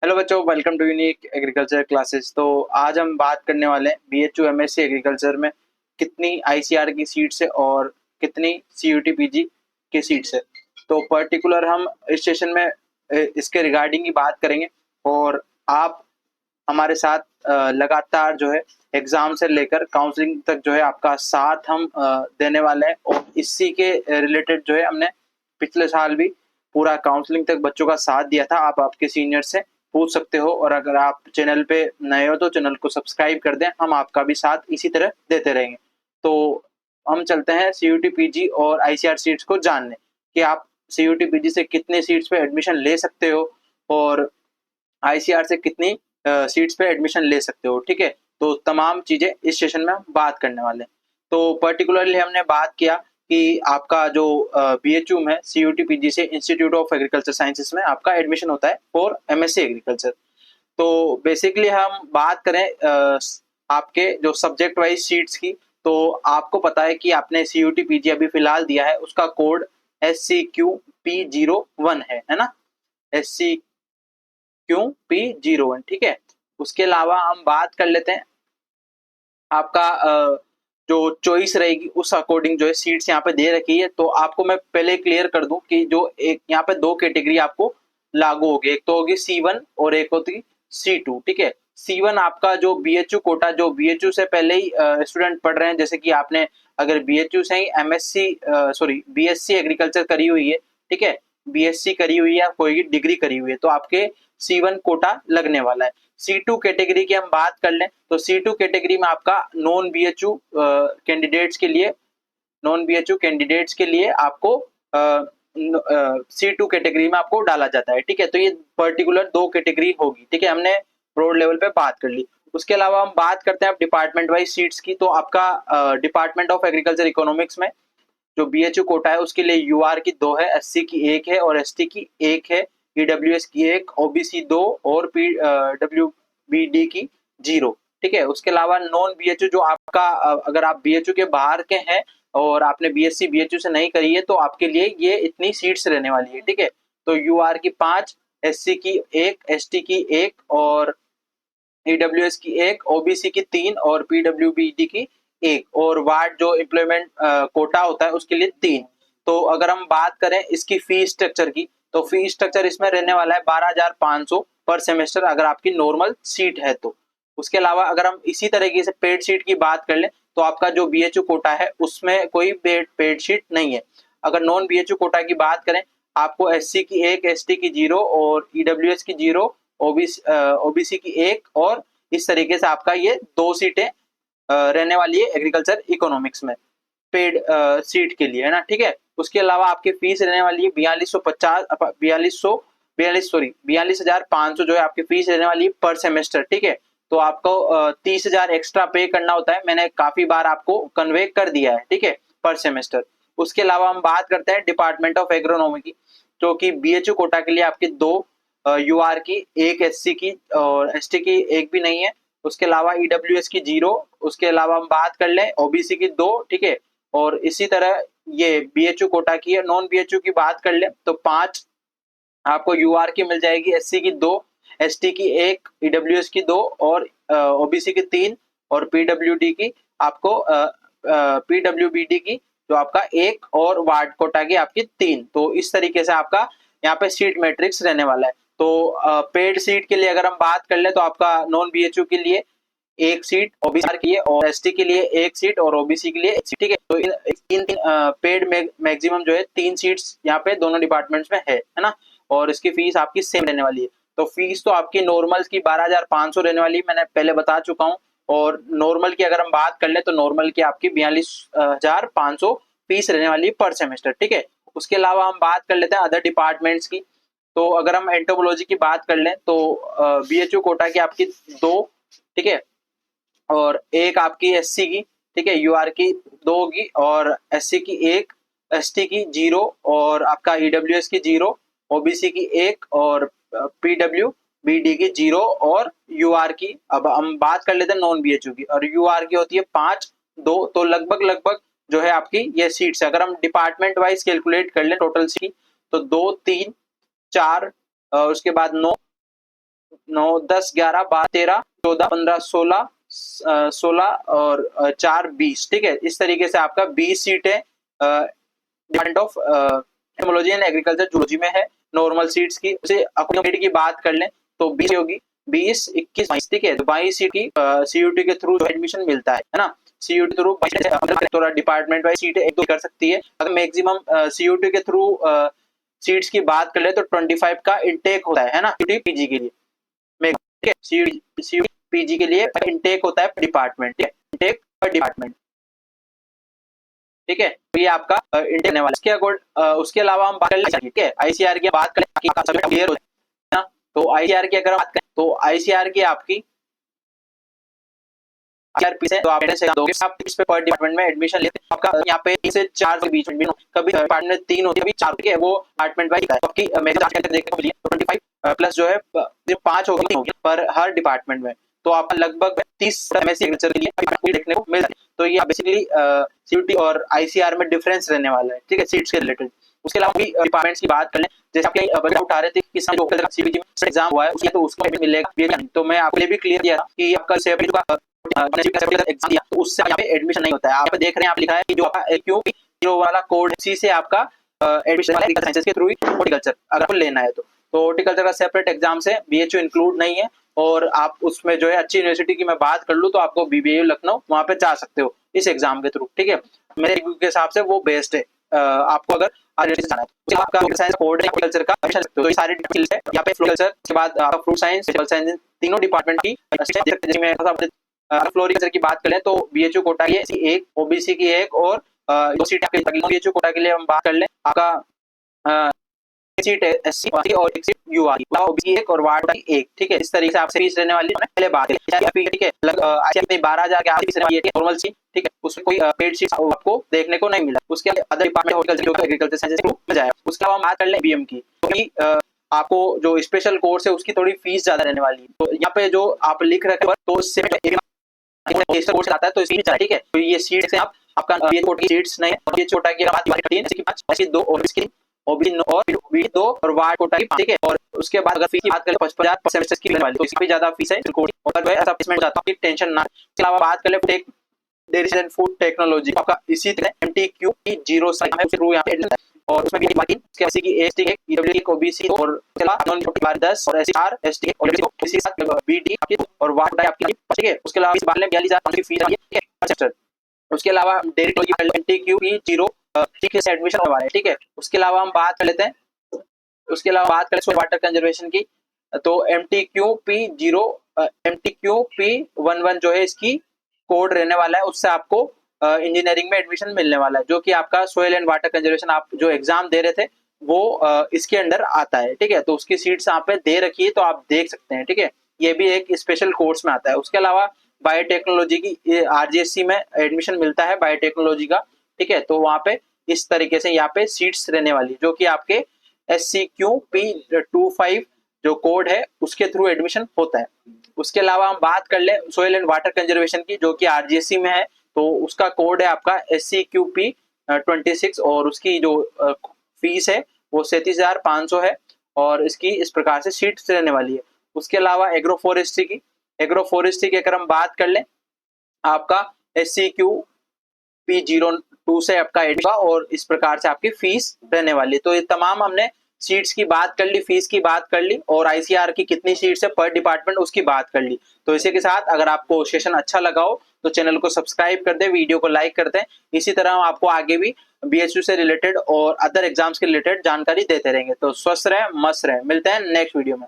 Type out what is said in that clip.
Hello बच्चों, welcome to Unique agriculture classes. तो आज हम बात करने वाले हैं बीएचयू एमएससी एग्रीकल्चर में कितनी आईसीआर की सीट्स है और कितनी सीयूटी पीजी की सीट्स है। तो पर्टिकुलर हम इस सेशन में इसके रिगार्डिंग ही बात करेंगे और आप हमारे साथ लगातार जो है एग्जाम से लेकर काउंसलिंग तक जो है आपका साथ हम देने वाले हैं। और इसी के रिलेटेड जो है हमने पिछले साल भी पूरा काउंसलिंग तक बच्चों का साथ दिया था। आप आपके सीनियर से पूछ सकते हो और अगर आप चैनल पे नए हो तो चैनल को सब्सक्राइब कर दें, हम आपका भी साथ इसी तरह देते रहेंगे। तो हम चलते हैं सीयूटी पीजी और आईसीआर सीट्स को जानने कि आप सीयूटी पीजी से कितने सीट्स पे एडमिशन ले सकते हो और आईसीआर से कितनी सीट्स पे एडमिशन ले सकते हो। ठीक है, तो तमाम चीजें इस सेशन में हम बात करने वाले हैं। तो पर्टिकुलरली हमने बात किया कि आपका जो बीएचयू है सीयूटी पीजी से इंस्टीट्यूट ऑफ एग्रीकल्चर साइंसेस में आपका एडमिशन होता है फॉर एमएससी एग्रीकल्चर। तो बेसिकली हम बात करें आपके जो सब्जेक्ट वाइज सीट्स की, तो आपको पता है कि आपने सीयूटी पीजी अभी फिलहाल दिया है, उसका कोड SCQP01 है ना, SCQP01। ठीक है, उसके अलावा हम बात कर लेते हैं आपका जो चॉइस रहेगी उस अकॉर्डिंग जो है सीट्स यहाँ पे दे रखी है। तो आपको मैं पहले क्लियर कर दूं कि जो एक यहाँ पे दो कैटेगरी आपको लागू होगी, एक तो होगी C1 और एक होती C2। ठीक है, C1 आपका जो बीएचयू कोटा, जो बीएचयू से पहले ही स्टूडेंट पढ़ रहे हैं, जैसे कि आपने अगर बीएचयू से ही बीएससी एग्रीकल्चर करी हुई है, ठीक है, बीएससी करी हुई है या कोई डिग्री करी हुई है, तो आपके C1 कोटा लगने वाला है। C2 कैटेगरी की हम बात कर लें तो C2 कैटेगरी में आपका नॉन बीएचयू कैंडिडेट्स के लिए आपको C2 कैटेगरी में आपको डाला जाता है। ठीक है, तो ये पर्टिकुलर दो कैटेगरी होगी। ठीक है, हमने ब्रॉड लेवल पे बात कर ली। उसके अलावा हम बात करते हैं अब डिपार्टमेंट वाइज सीट्स की। तो आपका डिपार्टमेंट ऑफ एग्रीकल्चर इकोनॉमिक्स में जो बीएचयू कोटा है उसके लिए यूआर की 2 है, एससी की 1 है और एसटी की 1 है, ईडब्ल्यूएस की 1, ओबीसी 2 और पीडब्ल्यूबीडी की 0। ठीक है, उसके अलावा नॉन बीएचयू जो आपका अगर आप बीएचयू के बाहर के हैं और आपने बीएससी बीएचयू से नहीं करी है तो आपके लिए ये इतनी सीट्स रहने वाली है। ठीक है, तो यूआर की 5, एससी की 1, एसटी की 1 और ईडब्ल्यूएस की 1, ओबीसी की 3 और पीडब्ल्यूबीडी की 1 और वार्ड जो एम्प्लॉयमेंट कोटा होता है उसके लिए 3। तो अगर हम बात करें इसकी फीस स्ट्रक्चर की, तो फीस स्ट्रक्चर इसमें रहने वाला है 12,500 पर सेमेस्टर अगर आपकी नॉर्मल सीट है तो। उसके अलावा अगर हम इसी तरीके से पेड सीट की बात कर लें तो आपका जो बीएचयू कोटा है उसमें कोई पेड सीट नहीं है। अगर नॉन बीएचयू कोटा की बात करें, आपको एससी की 1, एसटी की 0 और ईडब्ल्यूएस की 0, ओबीसी की 1 और इस तरीके से आपका ये 2 सीटें रहने वाली है एग्रीकल्चर इकोनॉमिक्स में पेड सीट के लिए, है ना। ठीक है, उसके अलावा आपकी फीस रहने वाली है 42,500 जो है आपकी फीस रहने वाली है पर सेमेस्टर। ठीक है, तो आपको 30,000 एक्स्ट्रा पे करना होता है, मैंने काफी बार आपको कन्वे कर दिया है। ठीक है, पर सेमेस्टर। उसके अलावा हम बात करते हैं डिपार्टमेंट ऑफ एग्रोनॉमी की, जो कि बीएचयू कोटा के लिए आपकी 2 यूआर की, 1 एससी की और एसटी की 1 भी नहीं है। उसके अलावा ईडब्ल्यूएस की 0। उसके अलावा हम बात कर लें ओबीसी की 2। ठीक है, और इसी तरह ये बीएचयू कोटा की है। नॉन बीएचयू की बात कर लें तो 5 आपको यूआर की मिल जाएगी, एससी की 2, एसटी की 1, ईडब्ल्यूएस की 2 और ओबीसी की 3 और पीडब्ल्यूडी की आपको पीडब्ल्यूबीडी की जो आपका 1 और वार्ड कोटा की आपकी 3। तो इस तरीके से आपका यहाँ पे सीट मैट्रिक्स रहने वाला है। तो पेड सीट के लिए अगर हम बात कर ले तो आपका नॉन बीएचयू के लिए 1 सीट, ओबीसी के लिए और एसटी के लिए 1 सीट और ओबीसी के लिए 1 सीट। ठीक है, तो इन पेड मैक्सिमम जो है 3 सीट्स यहाँ पे दोनों डिपार्टमेंट्स में है ना। और इसकी फीस आपकी सेम रहने वाली है। तो फीस तो आपकी नॉर्मल की 12,500 रहने वाली है, मैंने पहले बता चुका हूँ। और नॉर्मल की अगर हम बात कर ले तो नॉर्मल की आपकी 42,500 फीस रहने वाली है पर सेमेस्टर। ठीक है, उसके अलावा हम बात कर लेते हैं अदर डिपार्टमेंट्स की। तो अगर हम एंटोमोलॉजी की बात कर लें तो बीएचयू कोटा की आपकी 2, ठीक है, और 1 आपकी एससी की, ठीक है, यूआर की 2 होगी और एससी की 1, एसटी की 0 और आपका ईडब्ल्यूएस की 0, ओबीसी की 1 और पीडब्ल्यू बीडी की 0 और यूआर की। अब हम बात कर लेते हैं नॉन बीएचयू की, और यूआर की होती है 5, 2। तो लगभग लगभग जो है आपकी ये सीट्स, अगर हम डिपार्टमेंट वाइज कैलकुलेट कर लें टोटल सीट, तो 2, 3, 4 उसके बाद 9, 9, 10, 11, 12, 13, 14, 15, 16, 16 और 4, 20। ठीक है, इस तरीके से आपका 20 सीटें department of etymology and agriculture zoology में है। नॉर्मल सीट्स की उसे अकोमोडेट की बात कर लें तो 20 होगी, 20, 21, 22। ठीक है, तो 22 सीट की सीयूटी के थ्रू एडमिशन मिलता है ना। सीयूटी थ्रू थोड़ा डिपार्टमेंट वाइज सीटें एक दो कर सकती है। अगर मैक्सिमम सीयूटी के थ्रू सीट्स की बात कर ले तो 25 का इनटेक होता है ना सीयूटी पीजी के लिए। ठीक है, सीयूटी पीजी के लिए इनटेक होता है डिपार्टमेंट, इनटेक पर डिपार्टमेंट। ठीक है, तो ये आपका इंटेक होने वाला है। उसके अलावा हम बात कर लें, ठीक है, आईसीआर की बात करें कि आपका सब्जेक्ट क्लियर हो जाए ना। तो आईसीआर की अगर बात करें तो आईसीआर की आपकी आईआरपी से तो आप एंट्रेंस एग्जाम दोगे, आप इस पे पर डिपार्टमेंट में एडमिशन लेते हैं। आपका यहाँ पे 3 से 4 के बीच में कभी डिपार्टमेंट में 3 होती है, कभी 4 होती है, वो डिपार्टमेंट वाइज है। आपकी मेरे जांच करके देखने को मिली है 25 प्लस जो है 5 होगी पर हर डिपार्टमेंट में। तो आपका लगभग 30 एमएससी एग्रीकल्चर के लिए देखने को मिल रहा है। तो ये बेसिकली सीयूटी और आईसीआर में डिफरेंस रहने वाला है, ठीक है, सीट्स के रिलेटेड। उसके अलावा भी डिपार्टमेंट्स की बात कर लें, जैसे आपके बजट उठा रहे थे कि जो सीबीटी में एग्जाम हुआ है उसके तो उसको भी मिलेगा। तो मैं आपके लिए भी क्लियर किया था कि आपका सेपरेट का एग्जाम दिया तो उससे यहाँ पे एडमिशन नहीं होता है। आप देख रहे हैं, आप लिखा है कि जो आपका क्यू जो वाला कोड है इसी से आपका एडमिशन एग्रीकल्चर साइंसेज के थ्रू ही हॉर्टिकल्चर अगर आपको लेना है तो हॉर्टिकल्चर का सेपरेट एग्जाम से बीएचयू इंक्लूड नहीं है। और आप उसमें जो है अच्छी यूनिवर्सिटी की मैं बात कर लूँ तो आपको बीबीयू लखनऊ वहाँ पे जा सकते हो इस एग्जाम के थ्रू। ठीक है, मेरे के हिसाब से वो बेस्ट है। आपको अगर जाना है तो आपका साइंस कोड है एग्रीकल्चर का तो ये सारी डिटेल्स है यहाँ पे। फ्लोरिकल्चर के बाद आपका फ्रूट साइंस, वेजिटेबल साइंस, तीनों डिपार्टमेंट की फ्लोरिकल्चर की बात करें तो बीएचयू कोटा की एक, ओबीसी की एक और दो सीट बीएचयू कोटा के लिए हम बात कर लें आपका सीट है एससी और एक सीट यूआर ओबीसी एक और वार्ड की एक। ठीक है, इस तरीके से आपसे फीस लेने वाली पहले बात है। ठीक है, 12,000 के आसपास रहने वाली है नॉर्मल सीट। ठीक है, उसमें कोई पेड सीट आपको देखने को नहीं मिला। उसके other department horticulture agriculture sciences को मिल जाएगा। उसके अलावा हम बात कर लें बीएम की, तो आपको जो स्पेशल कोर्स है उसकी थोड़ी फीस ज्यादा रहने वाली है। तो यहाँ पे जो आप लिख रहे हैं तो उससे कोर्स आता है तो सीट, ठीक है, तो ये सीट से आप आपका ये छोटी सीट्स नहीं है। ये छोटा की बात 5 2 और इसकी ओबी और बी 2 और वार्ड कोटा की। ठीक है, और उसके बाद अगर फीस की बात करें 55,000 पर सेमेस्टर की वाली तो इसकी भी ज्यादा फीस है। और जो है ऐसा प्लेसमेंट जाता है, टेंशन ना। इसके अलावा बात कर ले tech dairy and food technology आपका इसी तरह एमटीक्यू की 0 साइड है थ्रू यहाँ पे और उसमें भी बाकी एससी की एसटी के ईडब्ल्यूडी को बीसी और नॉन बार 10 और एसआर एसटी और इसी साथ बीडी आपकी और वार्ड आपकी। ठीक है, उसके अलावा इस बार में 42,000 की फीस है। ठीक है, उसके अलावा डेयरी एमटीक्यू की 0 ठीक से एडमिशन होने वाला है। ठीक है, उसके अलावा हम बात कर लेते हैं, उसके अलावा बात करें वाटर कंजर्वेशन की तो MTQP11 जो है इसकी कोड रहने वाला है। उससे आपको इंजीनियरिंग में एडमिशन मिलने वाला है, जो कि आपका सोयल एंड वाटर कंजर्वेशन आप जो एग्जाम दे रहे थे वो इसके अंडर आता है। ठीक है, तो उसकी सीट्स यहाँ पे दे रखी है तो आप देख सकते हैं। ठीक है, ये भी एक स्पेशल कोर्स में आता है। उसके अलावा बायोटेक्नोलॉजी की आरजीएससी में एडमिशन मिलता है बायोटेक्नोलॉजी का। ठीक है, तो वहाँ पे इस तरीके से यहाँ पे सीट्स रहने वाली जो कि आपके SCQP25 जो कोड है उसके थ्रू एडमिशन होता है। उसके अलावा हम बात कर ले सोयल एंड वाटर कंजर्वेशन की जो कि आरजीएससी में है तो उसका कोड है आपका SCQP26 और उसकी जो फीस है वो 37,500 है और इसकी इस प्रकार से सीट्स रहने वाली है। उसके अलावा एग्रो फॉरेस्ट्री की अगर हम बात कर लें आपका SCQP02 से आपका एडमिशन और इस प्रकार से आपकी फीस रहने वाली है। तो ये तमाम हमने सीट्स की बात कर ली, फीस की बात कर ली और आईसीआर की कितनी सीट्स है पर डिपार्टमेंट उसकी बात कर ली। तो इसी के साथ अगर आपको सेशन अच्छा लगा हो तो चैनल को सब्सक्राइब कर दें, वीडियो को लाइक कर दें। इसी तरह हम आपको आगे भी बीएचयू से रिलेटेड और अदर एग्जाम्स के रिलेटेड जानकारी देते रहेंगे। तो स्वस्थ रहें, मस्त रहें, मिलते हैं नेक्स्ट वीडियो में।